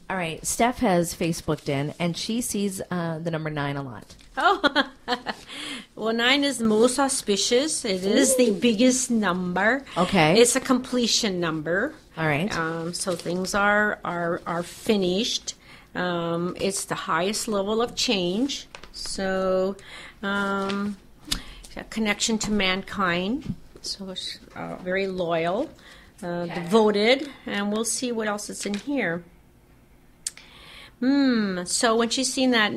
All right. Steph has Facebooked in, and she sees the number 9 a lot. Oh, well, 9 is the most auspicious. It is the biggest number. Okay. It's a completion number. All right. So things are finished. It's the highest level of change. So a connection to mankind. So it's very loyal, devoted, and we'll see what else is in here. So when she's seen that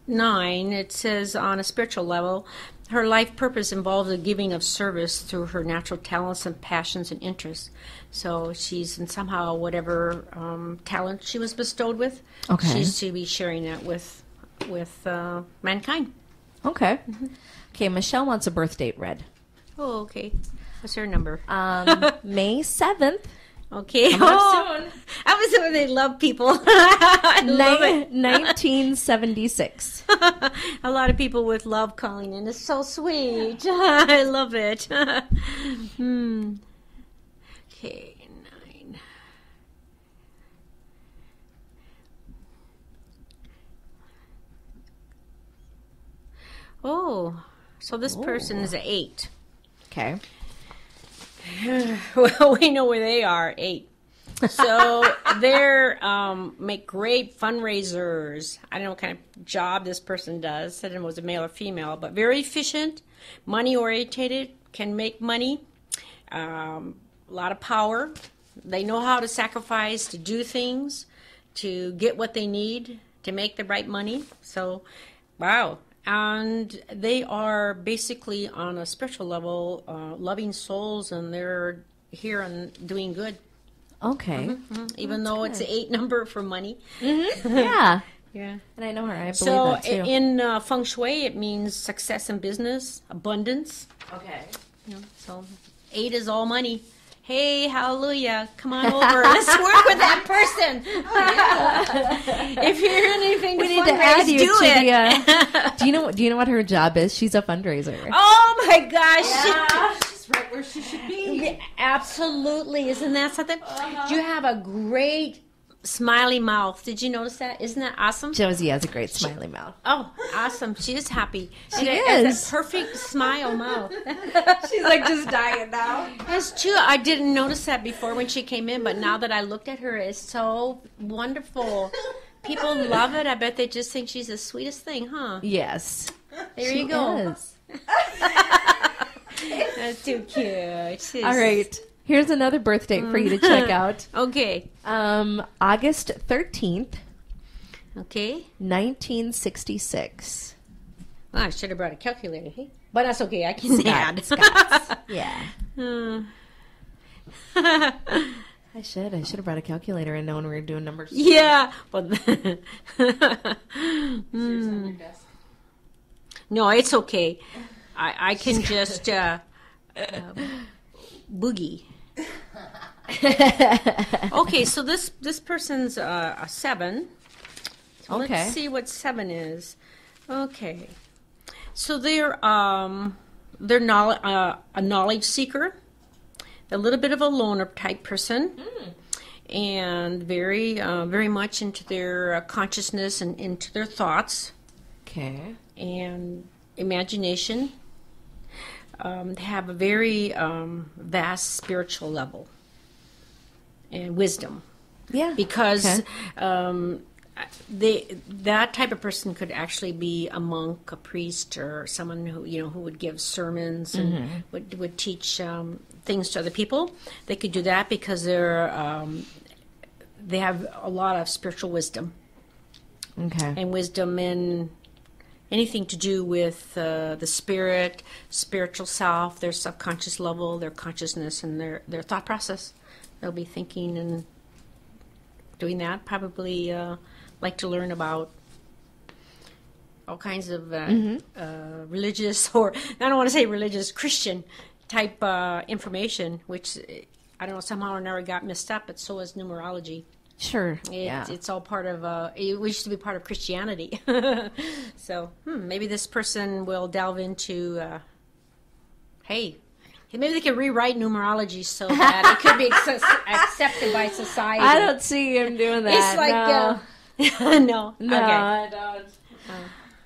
9, it says on a spiritual level, her life purpose involves the giving of service through her natural talents and passions and interests. So she's in somehow whatever talent she was bestowed with, she's to be sharing that with mankind. Okay. Okay, Michelle wants a birth date read. Oh, okay. What's her number? May 7th. Okay. Coming up soon. I was when they love people. I love it. 1976. A lot of people with love calling in. It's so sweet. I love it. Okay, 9. Oh, so this person is an 8. Okay. Well, we know where they are, 8. So they're make great fundraisers. I don't know what kind of job this person does. I don't know if it was a male or female, but very efficient, money orientated, can make money, a lot of power. They know how to sacrifice, to do things, to get what they need, to make the right money. So, wow. And they are basically on a spiritual level, loving souls, and they're here and doing good. Okay. Even though it's an 8 number for money. Yeah. Yeah. And I know her. I believe So that too. in feng shui, it means success in business, abundance. Okay. So 8 is all money. Hey, hallelujah! Come on over. Let's work with that person. If you hear anything, We need to add you do to it. the. Do you know what her job is? She's a fundraiser. Oh my gosh! Yeah, she's right where she should be. Absolutely, isn't that something? You have a great smiley mouth. Did you notice that? Isn't that awesome? Josie has a great smiley mouth. Oh, awesome! She is happy. She has is. that perfect smile mouth. She's like just dying now. That's true. I didn't notice that before when she came in, but now that I looked at her, it's so wonderful. People love it. I bet they just think she's the sweetest thing, huh? Yes. There She you go. is. That's too cute. All right. Here's another birth date for you to check out. Okay. August 13th, Okay. 1966. Oh, I should have brought a calculator, hey? But that's okay. I can add. Yeah. I should have brought a calculator and known we were doing numbers. Yeah. But no, it's okay. I can just boogie. Okay, so this person's a 7. So Okay. Let's see what 7 is. Okay. So they're a knowledge seeker, a little bit of a loner type person, and very much into their consciousness and into their thoughts Okay. and imagination. They have a very vast spiritual level and wisdom. Yeah. Because Okay. that type of person could actually be a monk, a priest, or someone who would give sermons and would teach things to other people. They could do that because they have a lot of spiritual wisdom Okay. and wisdom in anything to do with the spirit, spiritual self, their subconscious level, their consciousness, and their thought process. They'll be thinking and doing that. Probably like to learn about all kinds of religious, or I don't want to say religious, Christian type information, which I don't know, somehow or another got messed up, but so is numerology. Sure. Yeah. It's all part of, it used to be part of Christianity. So maybe this person will delve into, hey, Maybe they could rewrite numerology so that it could be accepted by society. I don't see him doing that. It's like, no. No, Okay. I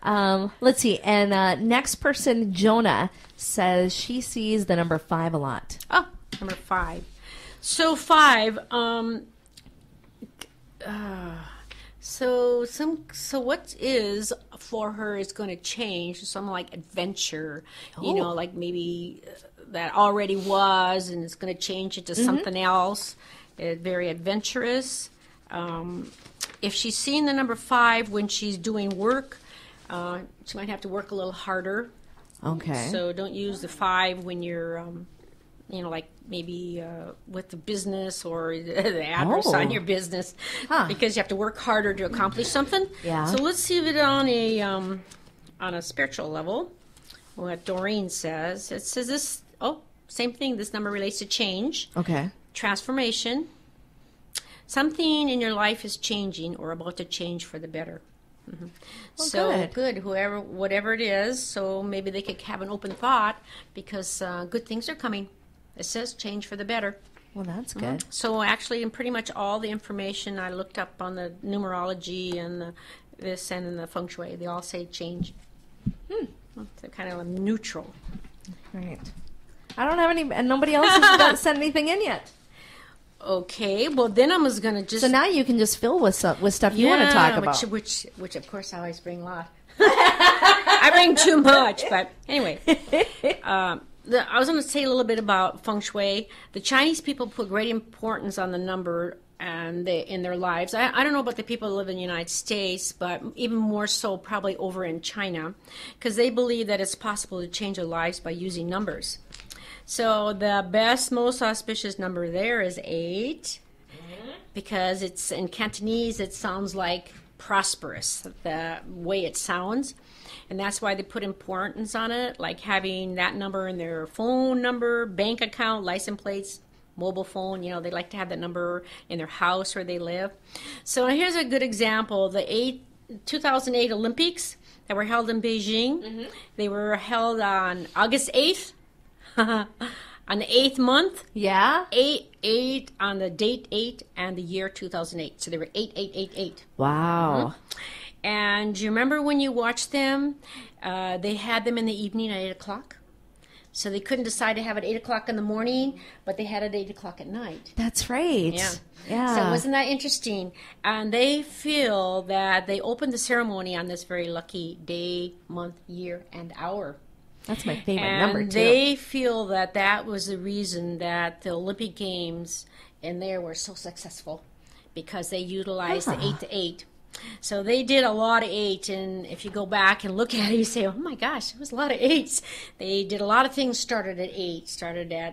don't. Let's see. And next person, Jonah, says she sees the number 5 a lot. Oh, number 5. So 5, So what is for her is going to change. Something like adventure, like maybe that already was, and it's going to change into something else. Very adventurous. If she's seeing the number 5 when she's doing work, she might have to work a little harder. Okay. So don't use the 5 when you're, like maybe with the business or the address on your business, because you have to work harder to accomplish something. Yeah. So let's see if it on a spiritual level. What Doreen says. It says this. Oh, same thing. This number relates to change. Okay. Transformation. Something in your life is changing or about to change for the better. Mm-hmm. Well, So good, whatever it is. So maybe they could have an open thought because good things are coming. It says change for the better. Well, that's good. So actually, in pretty much all the information I looked up on the numerology and this and in the feng shui, they all say change. So kind of a neutral. Right. I don't have any, and nobody else has sent anything in yet. Okay, well then I was gonna just. So now you can just fill with stuff you want to talk about. Which of course I always bring a lot. I bring too much, but anyway. I was going to say a little bit about feng shui. The Chinese people put great importance on the number and in their lives. I don't know about the people who live in the United States, but even more so probably over in China, because they believe that it's possible to change their lives by using numbers. So the best, most auspicious number there is 8, because it's in Cantonese. It sounds like prosperous, the way it sounds. And that's why they put importance on it, like having that number in their phone number, bank account, license plates, mobile phone. They like to have that number in their house where they live. So here's a good example. The 2008 Olympics that were held in Beijing, they were held on August 8th, on the 8th month. Yeah? 8 on the date 8 and the year 2008. So they were 8888. Wow. And you remember when you watched them, they had them in the evening at 8 o'clock. So they couldn't decide to have it 8 o'clock in the morning, but they had it 8 o'clock at night. That's right. Yeah. So wasn't that interesting? And they feel that they opened the ceremony on this very lucky day, month, year, and hour. That's my favorite And number, too. they feel that that was the reason that the Olympic Games in there were so successful, because they utilized the 8 to 8. So they did a lot of 8, and if you go back and look at it, you say, oh my gosh, it was a lot of 8s. They did a lot of things started at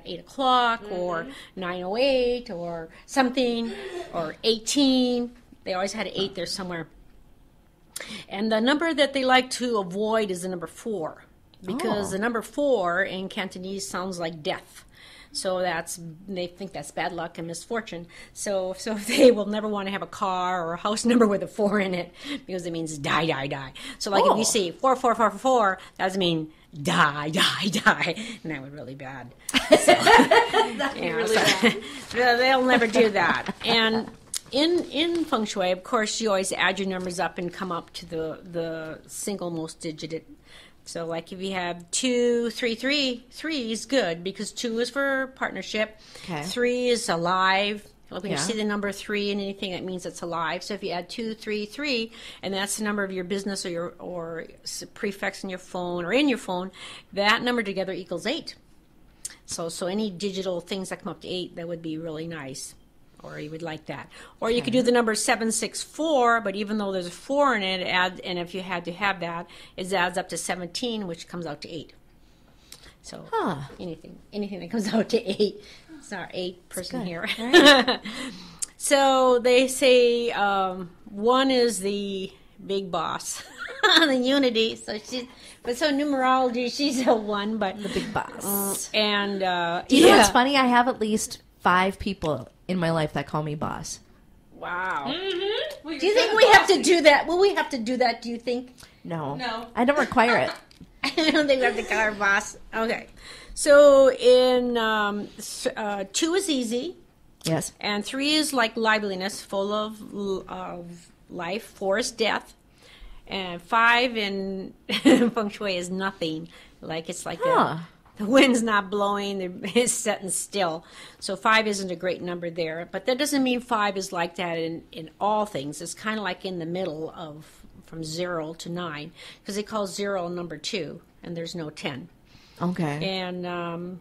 8 o'clock, or 9:08, or something, or 18. They always had an 8 there somewhere. And the number that they like to avoid is the number 4, because the number 4 in Cantonese sounds like death. So they think that's bad luck and misfortune. So they will never want to have a car or a house number with a 4 in it, because it means die, die, die. So like if you see 4, 4, 4, 4, that doesn't mean die, die, die. And that would be really bad. That'd be really bad. They'll never do that. And in feng shui, of course, you always add your numbers up and come up to the single most digit. So like if you have 2, 3, 3, 3 is good, because 2 is for partnership. Okay. 3 is alive. When you see the number 3 in anything, that means it's alive. So if you add 2, 3, 3, and that's the number of your business or prefix in your phone or in your phone, that number together equals 8. So any digital things that come up to 8, that would be really nice. Or you would like that. Or you could do the number 764, but even though there's a 4 in it, and if you had to have that, it adds up to 17, which comes out to 8. So anything that comes out to 8. It's our 8 person here. Right. So they say 1 is the big boss, the unity. So numerology, she's a 1, but the big boss. And do you know what's funny? I have at least 5 people in my life that call me boss. Wow. Mm-hmm. Well, do you think we have to do that? Will we have to do that, do you think? No. No. I don't require it. I don't think we have to call her boss. Okay. So in 2 is easy, Yes. and 3 is like liveliness, full of life. 4 is death, and 5 in feng shui is nothing. Like it's like the wind's not blowing; it's sitting still. So 5 isn't a great number there, but that doesn't mean 5 is like that in all things. It's kind of like in the middle of from 0 to 9, because they call 0 number 2, and there's no 10. Okay. And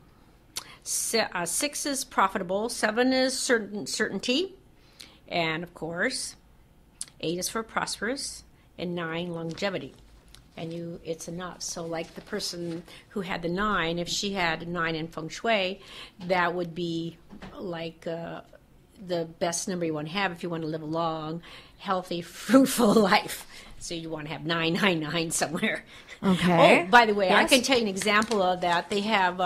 6 is profitable, 7 is certainty, and of course 8 is for prosperous, and 9 longevity. And it's enough. So like the person who had the 9, if she had a 9 in feng shui, that would be like the best number you want to have if you want to live a long, healthy, fruitful life. So you want to have 999 somewhere. Okay. Oh, by the way, I Yes. can tell you an example of that. They have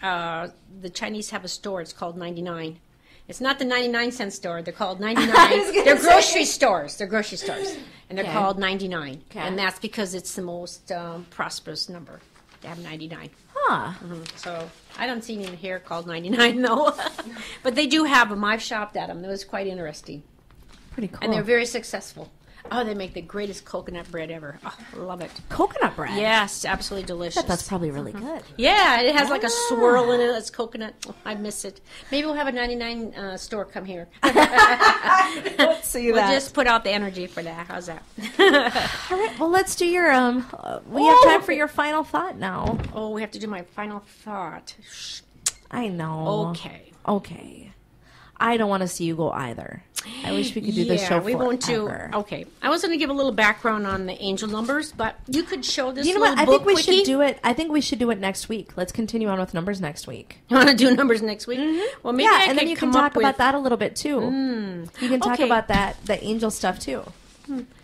the Chinese have a store. It's called 99. It's not the 99-cent store. They're called 99. They're grocery stores. They're grocery stores, and they're Okay. called 99. Okay. And that's because it's the most prosperous number. They have 99. Huh. So I don't see any here called 99 though, but they do have them. I've shopped at them. It was quite interesting, Pretty cool. and they're very successful. Oh, they make the greatest coconut bread ever. Oh, I love it. coconut bread. Yes, absolutely delicious. That's probably really good. Yeah, it has like a swirl in it. It's coconut. Oh, I miss it. Maybe we'll have a 99 store come here. Let's see We'll just put out the energy for that. How's that? All right. Well, let's do your. We have time for your final thought now. Oh, we have to do my final thought. Shh. I know. Okay. Okay. I don't want to see you go either. I wish we could do this show we won't do. forever. Okay, I was going to give a little background on the angel numbers, but you could show this. You know little what? I think book we quickie. should do it. I think we should do it next week. Let's continue on with numbers next week. You want to do numbers next week? Well, maybe I and then could you come can up talk with. about that a little bit too. You can talk Okay. about the angel stuff too,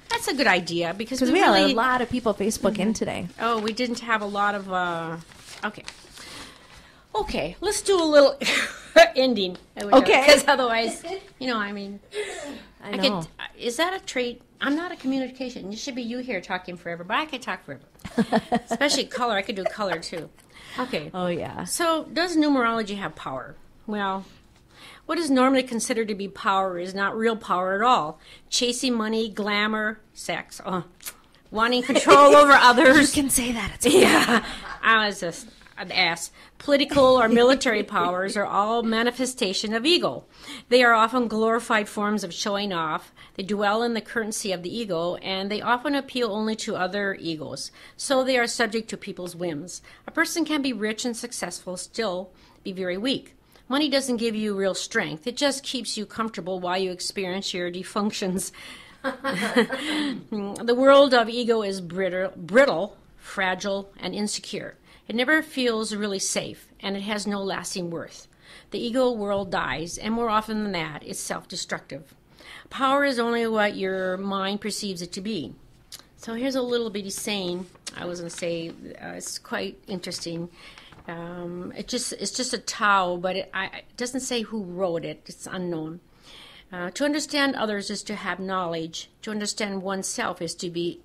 That's a good idea because because we had a lot of people Facebook in today. Oh, we didn't have a lot of. Okay, let's do a little ending. Okay. Because otherwise, I mean, I know. is that a trait? I'm not a communication. It should be you here talking forever, but I could talk forever. Especially color. I could do color too. Okay. Oh yeah. So, does numerology have power? Well, what is normally considered to be power is not real power at all. Chasing money, glamour, sex, wanting control over others. You can say that. It's okay. Yeah, I was just an ass. Political or military powers are all manifestation of ego. They are often glorified forms of showing off. They dwell in the currency of the ego, and they often appeal only to other egos. So they are subject to people's whims. A person can be rich and successful, still be very weak. Money doesn't give you real strength. It just keeps you comfortable while you experience your defunctions. The world of ego is brittle, fragile, and insecure. It never feels really safe, and it has no lasting worth. The ego world dies, and more often than that, it's self-destructive. Power is only what your mind perceives it to be. So here's a little bitty saying. I was going to say it's quite interesting. It's just a Tao, but it doesn't say who wrote it. It's unknown. To understand others is to have knowledge. To understand oneself is to be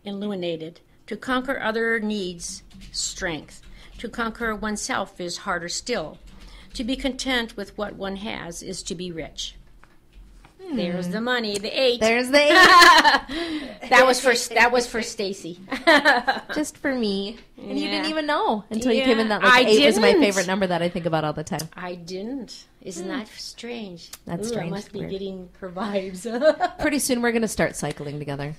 illuminated. To conquer other needs strength. To conquer oneself is harder still. To be content with what one has is to be rich. There's the money, the 8. There's the 8. That was for Stacy. Just for me. And you Yeah. didn't even know until you Yeah, came in. That I 8 was my didn't. favorite number that I think about all the time. I didn't. Isn't that strange? That's Ooh, strange. I must be Weird. getting her vibes. Pretty soon we're going to start cycling together.